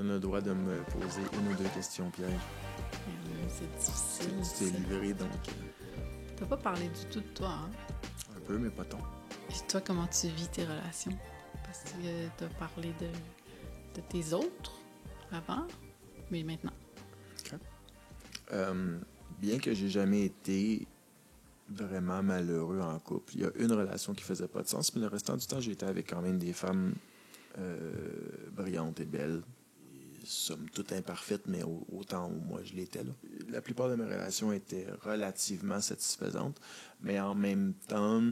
donne le droit de me poser une ou deux questions pièges. C'est difficile. Tu t'es livré, donc... T'as pas parlé du tout de toi, hein? Un peu, mais pas tant. Et toi, comment tu vis tes relations? Parce que t'as parlé de tes autres avant, mais maintenant. OK. Bien que j'ai jamais été vraiment malheureux en couple, il y a une relation qui faisait pas de sens, mais le restant du temps, j'ai été avec quand même des femmes brillantes et belles. Somme toute imparfaite, mais autant où moi je l'étais là. La plupart de mes relations étaient relativement satisfaisantes, mais en même temps,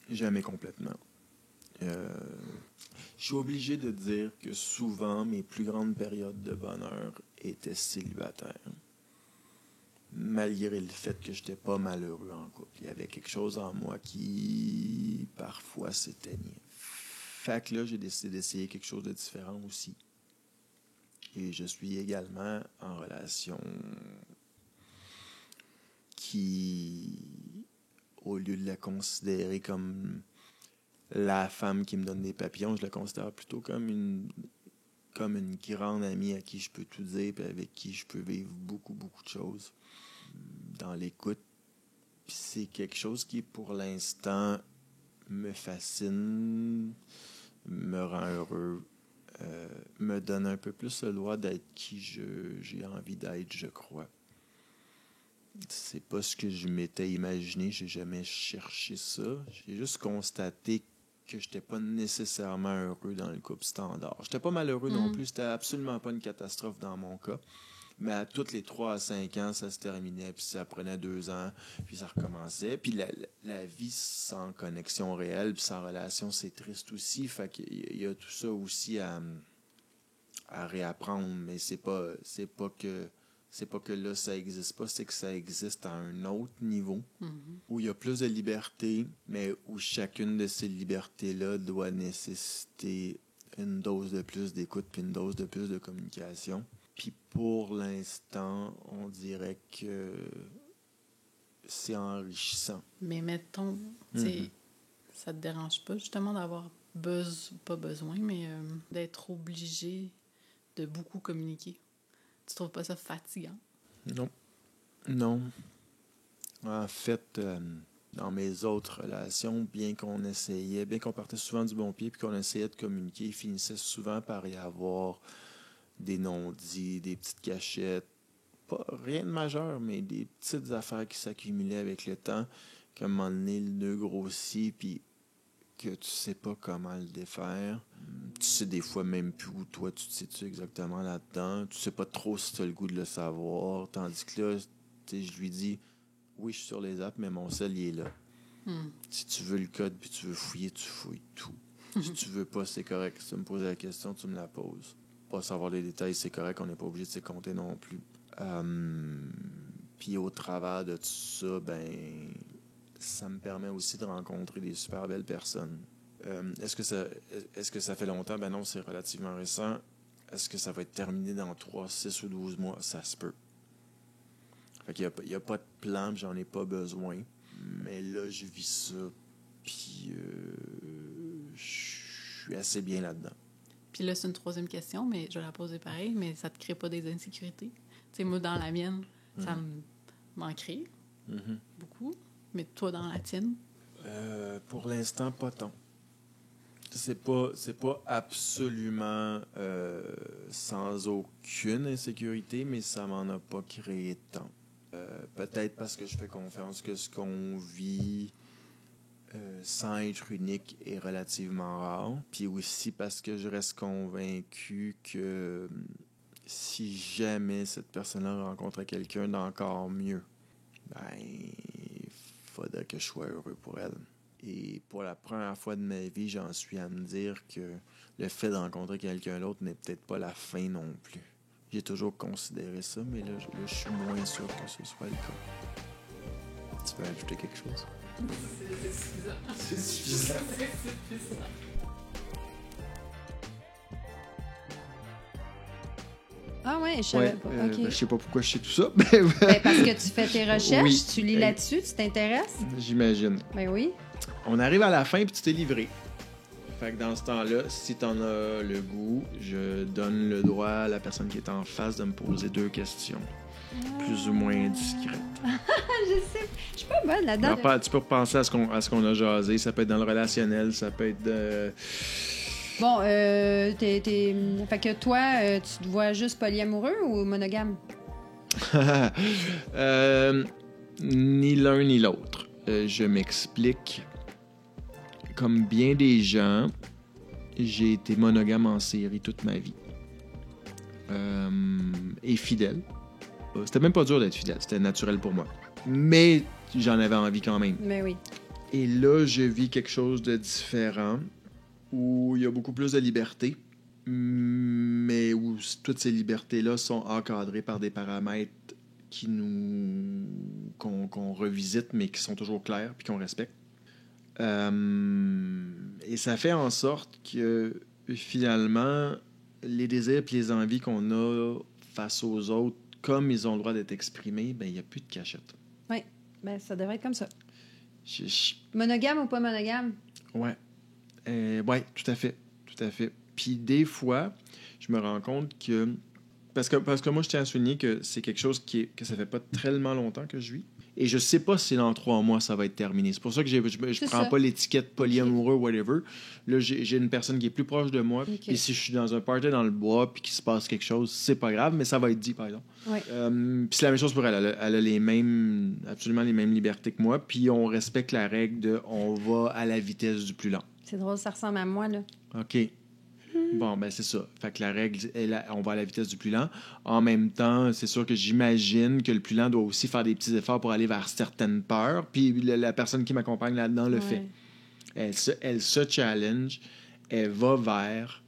jamais complètement. Je suis obligé de dire que souvent, mes plus grandes périodes de bonheur étaient célibataires. Malgré le fait que je n'étais pas malheureux en couple. Il y avait quelque chose en moi qui, parfois, s'éteignait. Fait que là, j'ai décidé d'essayer quelque chose de différent aussi. Et je suis également en relation qui, au lieu de la considérer comme la femme qui me donne des papillons, je la considère plutôt comme une grande amie à qui je peux tout dire et avec qui je peux vivre beaucoup, beaucoup de choses. Dans l'écoute, c'est quelque chose qui, pour l'instant, me fascine, me rend heureux, me donne un peu plus le droit d'être qui j'ai envie d'être, je crois. C'est pas ce que je m'étais imaginé, j'ai jamais cherché ça. J'ai juste constaté que j'étais pas nécessairement heureux dans le couple standard. J'étais pas malheureux non plus, c'était absolument pas une catastrophe dans mon cas. Mais à toutes les 3 à 5 ans, ça se terminait, puis ça prenait 2 ans, puis ça recommençait. Puis la vie sans connexion réelle, puis sans relation, c'est triste aussi. Fait qu'il y a tout ça aussi à réapprendre, mais c'est pas que là, ça existe pas, c'est que ça existe à un autre niveau, où il y a plus de liberté, mais où chacune de ces libertés-là doit nécessiter une dose de plus d'écoute, puis une dose de plus de communication. Puis pour l'instant, on dirait que c'est enrichissant. Mais mettons, ça te dérange pas justement d'avoir pas besoin, mais d'être obligé de beaucoup communiquer? Tu trouves pas ça fatigant? Non. En fait, dans mes autres relations, bien qu'on partait souvent du bon pied puis qu'on essayait de communiquer, il finissait souvent par y avoir des non-dits, des petites cachettes, pas rien de majeur, mais des petites affaires qui s'accumulaient avec le temps, qu'à un moment donné, le nœud grossit, puis que tu sais pas comment le défaire. Tu sais des fois même plus où toi tu te situes exactement là-dedans. Tu sais pas trop si tu as le goût de le savoir. Tandis que là, je lui dis, oui, je suis sur les apps, mais mon sel, il est là. Si tu veux le code puis tu veux fouiller, tu fouilles tout. Si tu veux pas, c'est correct. Si tu me poses la question, tu me la poses. Pas savoir les détails, c'est correct. On n'est pas obligé de se compter non plus. Puis au travers de tout ça, ça me permet aussi de rencontrer des super belles personnes. Est-ce que ça fait longtemps? Ben non, c'est relativement récent. Est-ce que ça va être terminé dans 3, 6 ou 12 mois? Ça se peut. Fait qu'il y a pas de plan, puis j'en ai pas besoin. Mais là, je vis ça, puis je suis assez bien là-dedans. Puis là, c'est une troisième question, mais je vais la poser pareil, mais ça te crée pas des insécurités? Tu sais, moi, dans la mienne, ça m'en crée beaucoup. Mais toi, dans la tienne? Pour l'instant, pas tant. C'est pas absolument sans aucune insécurité, mais ça m'en a pas créé tant. Peut-être parce que je fais confiance que ce qu'on vit sans être unique est relativement rare. Puis aussi parce que je reste convaincu que si jamais cette personne-là rencontrait quelqu'un d'encore mieux, il faudrait que je sois heureux pour elle. Et pour la première fois de ma vie, j'en suis à me dire que le fait de rencontrer quelqu'un d'autre n'est peut-être pas la fin non plus. J'ai toujours considéré ça, mais là je suis moins sûr que ce soit le cas. Tu veux ajouter quelque chose? C'est suffisant. Ah ouais, je savais pas. Okay. Je sais pas pourquoi je sais tout ça. Parce que tu fais tes recherches, oui. Tu lis là-dessus, tu t'intéresses? J'imagine. Ben oui. On arrive à la fin puis tu t'es livré. Fait que dans ce temps-là, si t'en as le goût, je donne le droit à la personne qui est en face de me poser 2 questions. Plus ou moins discrètes. Je sais. Je suis pas bonne là-dedans. Alors, tu peux repenser à ce qu'on a jasé. Ça peut être dans le relationnel, ça peut être de... Bon, fait que toi, tu te vois juste polyamoureux ou monogame? Ni l'un ni l'autre. Je m'explique. Comme bien des gens, j'ai été monogame en série toute ma vie. Et fidèle. C'était même pas dur d'être fidèle, c'était naturel pour moi. Mais j'en avais envie quand même. Mais oui. Et là, je vis quelque chose de différent, où il y a beaucoup plus de liberté, mais où toutes ces libertés-là sont encadrées par des paramètres qu'on revisite, mais qui sont toujours clairs puis qu'on respecte. Et ça fait en sorte que, finalement, les désirs et les envies qu'on a face aux autres, comme ils ont le droit d'être exprimés, ben il n'y a plus de cachette. Oui, ben ça devrait être comme ça. Je... Monogame ou pas monogame? Ouais. Ouais, tout à fait. Tout à fait. Puis des fois, je me rends compte que... Parce que moi, je tiens à souligner que c'est quelque chose que ça fait pas tellement longtemps que je vis. Et je sais pas si dans 3 mois, ça va être terminé. C'est pour ça que je prends pas l'étiquette polyamoureux, whatever. Là, j'ai une personne qui est plus proche de moi. Okay. Et si je suis dans un party dans le bois puis qu'il se passe quelque chose, c'est pas grave, mais ça va être dit, par exemple. Ouais. Puis c'est la même chose pour elle. Elle a absolument les mêmes libertés que moi. Puis on respecte la règle de on va à la vitesse du plus lent. C'est drôle, ça ressemble à moi, là. OK. Bon, ben c'est ça. Fait que la règle, on va à la vitesse du plus lent. En même temps, c'est sûr que j'imagine que le plus lent doit aussi faire des petits efforts pour aller vers certaines peurs. Puis la personne qui m'accompagne là-dedans le fait. Elle se challenge, elle va vers.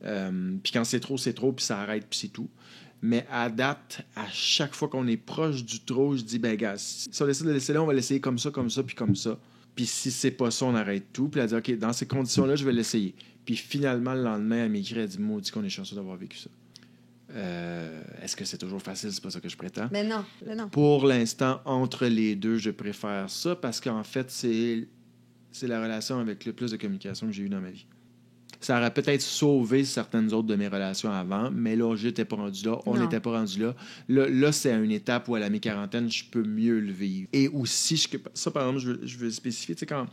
Puis quand c'est trop, puis ça arrête, puis c'est tout. Mais à date, à chaque fois qu'on est proche du trop, je dis, ben gars, si on essaie de laisser là, on va l'essayer comme ça, puis comme ça. Puis si c'est pas ça, on arrête tout. Puis elle dit, OK, dans ces conditions-là, je vais l'essayer. Puis finalement, le lendemain, elle m'écrit, elle dit, maudit qu'on est chanceux d'avoir vécu ça. Est-ce que c'est toujours facile? C'est pas ça que je prétends. Mais non. Pour l'instant, entre les deux, je préfère ça parce qu'en fait, c'est la relation avec le plus de communication que j'ai eue dans ma vie. Ça aurait peut-être sauvé certaines autres de mes relations avant, mais là, j'étais pas rendu là. On n'était pas rendu là. Là, c'est à une étape où, à la mi-quarantaine, je peux mieux le vivre. Et aussi, ça, par exemple, je veux spécifier, tu sais, quand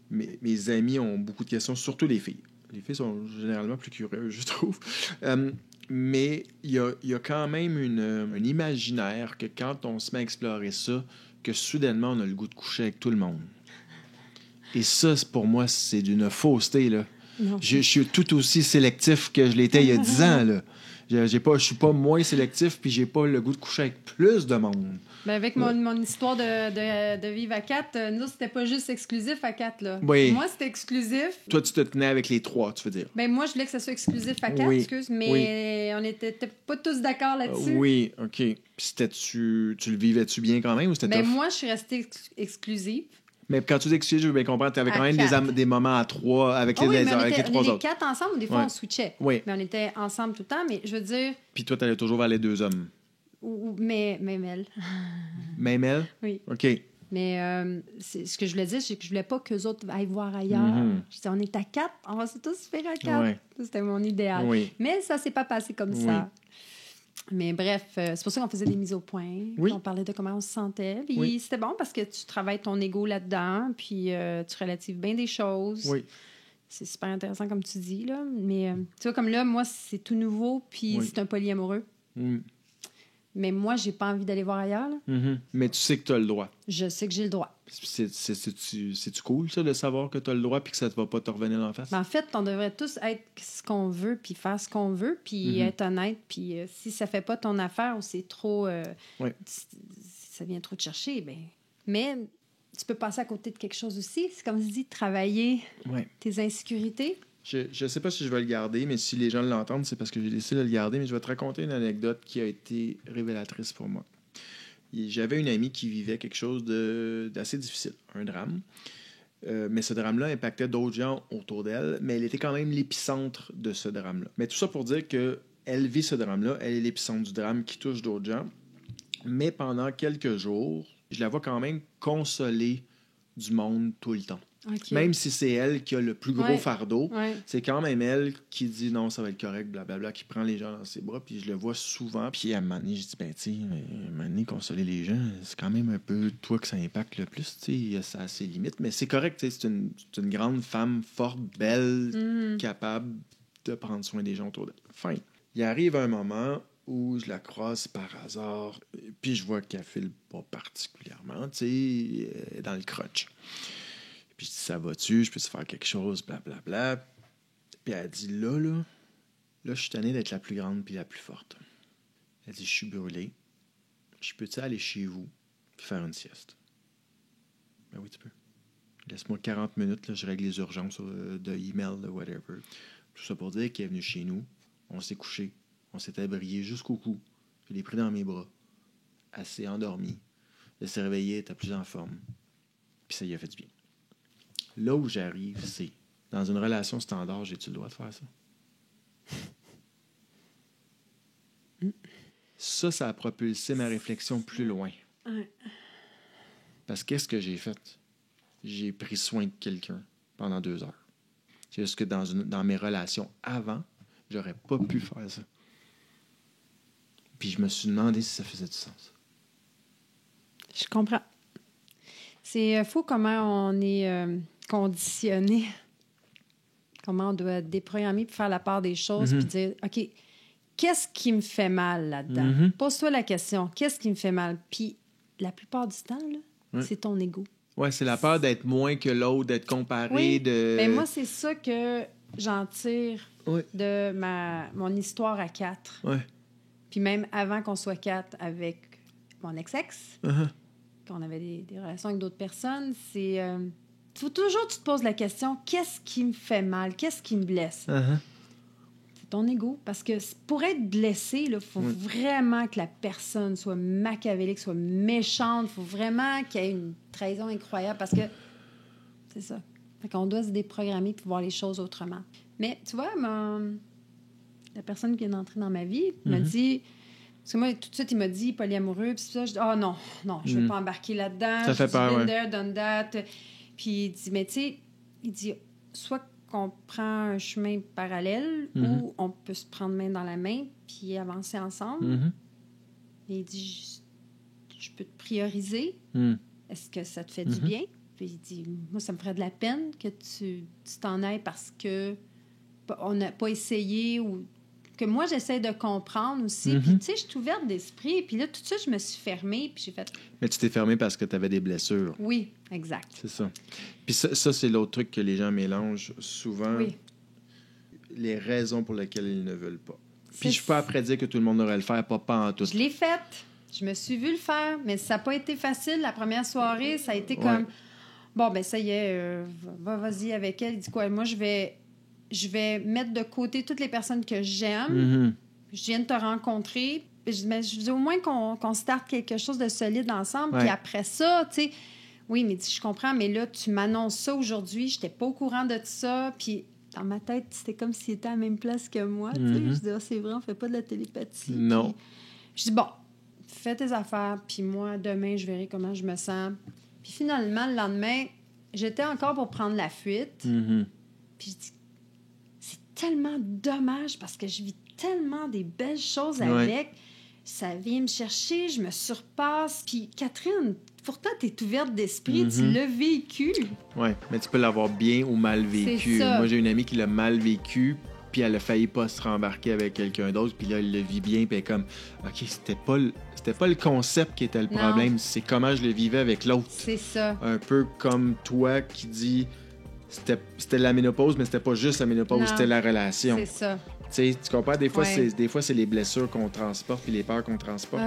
mes amis ont beaucoup de questions, surtout les filles. Les filles sont généralement plus curieuses, je trouve. Mais il y a quand même un imaginaire que quand on se met à explorer ça, que soudainement, on a le goût de coucher avec tout le monde. Et ça, pour moi, c'est d'une fausseté, là. Non. Je suis tout aussi sélectif que je l'étais il y a 10 ans, là. Je suis pas moins sélectif, puis j'ai pas le goût de coucher avec plus de monde. Ben avec mon histoire de vivre à 4, nous, c'était pas juste exclusif à 4, là. Oui. Moi, c'était exclusif. Toi, tu te tenais avec les 3, tu veux dire? Ben moi, je voulais que ça soit exclusif à 4, excuse, mais on était pas tous d'accord là-dessus. Oui, OK. Puis tu le vivais-tu bien quand même ou c'était tough? Moi, je suis restée exclusive. Mais quand tu dis exclusif, je veux bien comprendre, tu avais quand même des moments à 3 avec les 3 autres. On était 4 ensemble, ou des fois, on switchait. Oui. Mais on était ensemble tout le temps, mais je veux dire... Puis toi, tu allais toujours vers les 2 hommes. Mais Mel. Même elle? Oui. OK. Mais ce que je voulais dire, c'est que je voulais pas qu'eux autres aillent voir ailleurs. Je disais, on est à 4, on va tous faire à 4. Ouais. C'était mon idéal. Oui. Mais ça s'est pas passé comme ça. Mais bref, c'est pour ça qu'on faisait des mises au point. Oui. On parlait de comment on se sentait. Puis c'était bon parce que tu travailles ton ego là-dedans, puis tu relatives bien des choses. Oui. C'est super intéressant, comme tu dis, là. Mais tu vois, comme là, moi, c'est tout nouveau, puis c'est un polyamoureux. Mais moi, j'ai pas envie d'aller voir ailleurs, là. Mais tu sais que tu as le droit. Je sais que j'ai le droit. C'est-tu cool, ça, de savoir que tu as le droit puis que ça ne va pas te revenir en face? Ben, en fait, on devrait tous être ce qu'on veut, puis faire ce qu'on veut, puis être honnête. Puis si ça fait pas ton affaire ou c'est trop... ça vient trop te chercher, ben... Mais tu peux passer à côté de quelque chose aussi. C'est comme je dis, travailler tes insécurités. Je sais pas si je vais le garder, mais si les gens l'entendent, c'est parce que j'ai décidé de le garder. Mais je vais te raconter une anecdote qui a été révélatrice pour moi. J'avais une amie qui vivait quelque chose d'assez difficile, un drame. Mais ce drame-là impactait d'autres gens autour d'elle, mais elle était quand même l'épicentre de ce drame-là. Mais tout ça pour dire qu'elle vit ce drame-là, elle est l'épicentre du drame qui touche d'autres gens. Mais pendant quelques jours, je la vois quand même consoler du monde tout le temps. OK. Même si c'est elle qui a le plus gros fardeau, Ouais. c'est quand même elle qui dit non, ça va être correct, blablabla, qui prend les gens dans ses bras, puis je le vois souvent. Puis à un moment donné, je dis, ben, tu sais, à un moment donné, consoler les gens, c'est quand même un peu toi que ça impacte le plus, tu sais, ça a ses limites, mais c'est correct, tu sais, c'est une grande femme forte, belle, capable de prendre soin des gens autour d'elle. Fin. Il arrive un moment où je la croise par hasard, puis je vois qu'elle file pas particulièrement, tu sais, dans le crotch. Puis je dis, ça va-tu? Je peux te faire quelque chose? Blablabla. Puis elle dit, là, je suis tannée d'être la plus grande puis la plus forte. Elle dit, je suis brûlée. Je peux-tu aller chez vous puis faire une sieste? Ben oui, tu peux. Laisse-moi 40 minutes, là, je règle les urgences de email, de whatever. Tout ça pour dire qu'elle est venue chez nous. On s'est couché. On s'est abrié jusqu'au cou. Je l'ai pris dans mes bras. Elle s'est endormie. Elle s'est réveillée, elle était plus en forme. Puis ça y a fait du bien. Là où j'arrive, c'est dans une relation standard, j'ai-tu le droit de faire ça? Ça a propulsé ma réflexion plus loin. Parce qu'est-ce que j'ai fait? J'ai pris soin de quelqu'un pendant 2 heures. C'est juste que dans mes relations avant, j'aurais pas pu faire ça. Puis je me suis demandé si ça faisait du sens. Je comprends. C'est fou comment on est conditionné, comment on doit déprogrammer pour faire la part des choses, puis dire, OK, qu'est-ce qui me fait mal là-dedans? Pose-toi la question, qu'est-ce qui me fait mal? Puis la plupart du temps, là, c'est ton ego. Oui, c'est la peur d'être moins que l'autre, d'être comparé. Oui. De... Ben moi, c'est ça que j'en tire de mon histoire à 4. Ouais. Puis même avant qu'on soit 4 avec mon ex-ex, quand on avait des relations avec d'autres personnes, c'est... faut toujours que tu te poses la question, qu'est-ce qui me fait mal? Qu'est-ce qui me blesse? C'est ton ego. Parce que pour être blessé, il faut vraiment que la personne soit machiavélique, soit méchante. Il faut vraiment qu'il y ait une trahison incroyable parce que c'est ça. Fait qu'on doit se déprogrammer pour voir les choses autrement. Mais tu vois, la personne qui vient d'entrer dans ma vie m'a dit... Parce que moi, tout de suite, il m'a dit polyamoureux. Puis ça, je dis, non, je ne veux pas embarquer là-dedans. Ça fait peur, been there, done that. Puis il dit, mais tu sais, il dit, soit qu'on prend un chemin parallèle ou on peut se prendre main dans la main puis avancer ensemble. Et il dit, je peux te prioriser. Est-ce que ça te fait du bien? Puis il dit, moi, ça me ferait de la peine que tu t'en ailles parce que on n'a pas essayé ou que moi, j'essaie de comprendre aussi. Puis, tu sais, je suis ouverte d'esprit. Puis là, tout de suite, je me suis fermée. Puis j'ai fait... Mais tu t'es fermée parce que tu avais des blessures. Oui, exact. C'est ça. Puis ça, c'est l'autre truc que les gens mélangent souvent. Oui. Les raisons pour lesquelles ils ne veulent pas. Puis je peux après dire que tout le monde devrait le faire, pas en tout. Je l'ai faite. Je me suis vue le faire. Mais ça n'a pas été facile. La première soirée, ça a été comme... Bon, ben ça y est, vas-y avec elle. Il dit quoi? Moi, je vais mettre de côté toutes les personnes que j'aime. Je viens de te rencontrer. Je dis au moins qu'on starte quelque chose de solide ensemble. Puis après ça, tu sais, oui, mais je comprends, mais là, tu m'annonces ça aujourd'hui. Je n'étais pas au courant de ça. Puis dans ma tête, c'était comme s'il était à la même place que moi. Tu sais. Je dis, c'est vrai, on fait pas de la télépathie. Non. Puis, je dis, bon, fais tes affaires. Puis moi, demain, je verrai comment je me sens. Puis finalement, le lendemain, j'étais encore pour prendre la fuite. Puis je dis, tellement dommage parce que je vis tellement des belles choses avec. Ça vient me chercher, je me surpasse. Puis Catherine, pourtant, tu es ouverte d'esprit, tu l'as vécu. Oui, mais tu peux l'avoir bien ou mal vécu. Moi, j'ai une amie qui l'a mal vécu, puis elle a failli pas se rembarquer avec quelqu'un d'autre, puis là, elle le vit bien, puis elle est comme, OK, c'était pas le concept qui était le problème, c'est comment je le vivais avec l'autre. C'est ça. Un peu comme toi qui dis... C'était la ménopause, mais c'était pas juste la ménopause, c'était la relation. C'est ça. Tu sais, tu comprends? Des fois, c'est les blessures qu'on transporte puis les peurs qu'on transporte.